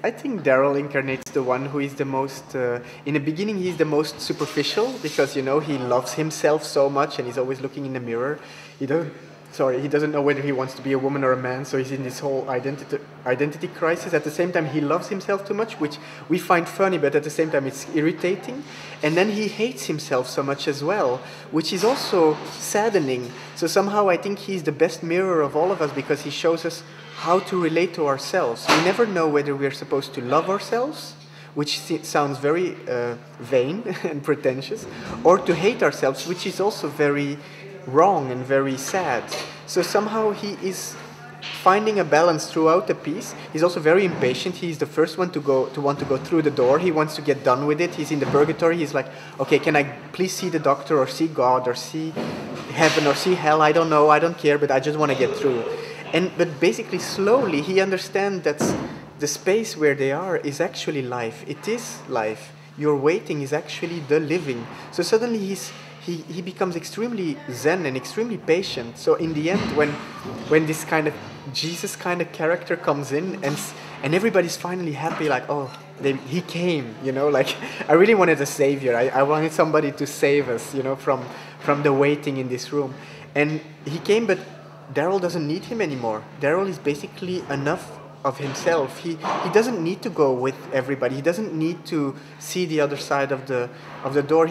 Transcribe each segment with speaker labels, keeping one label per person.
Speaker 1: I think Darryl incarnates the one who is the most, in the beginning he's the most superficial because, you know, he loves himself so much and he's always looking in the mirror. He doesn't know whether he wants to be a woman or a man, so he's in this whole identity crisis. At the same time, he loves himself too much, which we find funny, but at the same time it's irritating. And then he hates himself so much as well, which is also saddening. So somehow I think he's the best mirror of all of us because he shows us how to relate to ourselves. We never know whether we're supposed to love ourselves, which sounds very vain and pretentious, or to hate ourselves, which is also very wrong and very sad. So somehow he is finding a balance throughout the piece. He's also very impatient. He's the first one to want to go through the door. He wants to get done with it. He's in the purgatory. He's like, okay, can I please see the doctor or see God or see heaven or see hell? I don't know. I don't care, but I just want to get through. But basically slowly he understands that the space where they are is actually life. It is life. Your waiting is actually the living. So suddenly he becomes extremely zen and extremely patient. So in the end, when this kind of Jesus kind of character comes in and everybody's finally happy, like, oh, he came, you know, like I really wanted a savior. I wanted somebody to save us, you know, from the waiting in this room. And he came, but Darryl doesn't need him anymore. Darryl is basically enough of himself. He doesn't need to go with everybody. He doesn't need to see the other side of the door.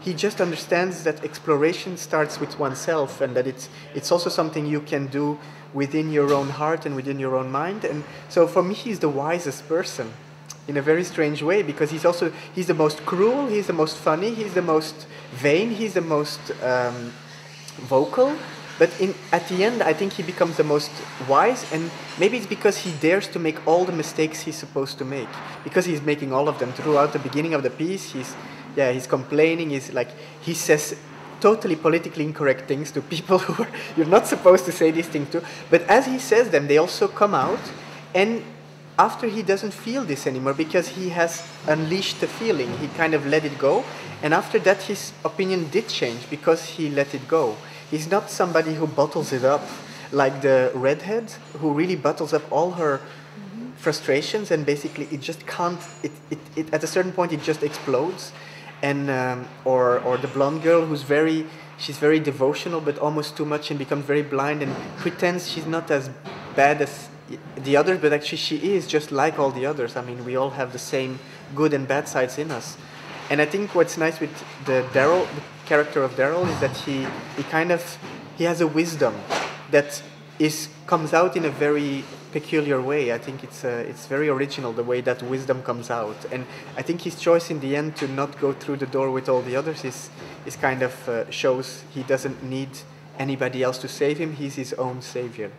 Speaker 1: He just understands that exploration starts with oneself and that it's also something you can do within your own heart and within your own mind. And so for me he's the wisest person in a very strange way because he's the most cruel, he's the most funny, he's the most vain, he's the most vocal. But at the end, I think he becomes the most wise, and maybe it's because he dares to make all the mistakes he's supposed to make. Because he's making all of them throughout the beginning of the piece. He's complaining. He says totally politically incorrect things to people who you're not supposed to say these things to. But as he says them, they also come out. And after he doesn't feel this anymore because he has unleashed the feeling, he kind of let it go. And after that, his opinion did change because he let it go. He's not somebody who bottles it up like the redhead who really bottles up all her frustrations and basically it just can't, at a certain point it just explodes. And or the blonde girl she's very devotional but almost too much and becomes very blind and pretends she's not as bad as the others, but actually she is just like all the others. I mean, we all have the same good and bad sides in us. And I think what's nice with the character of Darryl is that he has a wisdom that comes out in a very peculiar way. I think it's very original the way that wisdom comes out. And I think his choice in the end to not go through the door with all the others is kind of shows he doesn't need anybody else to save him. He's his own savior.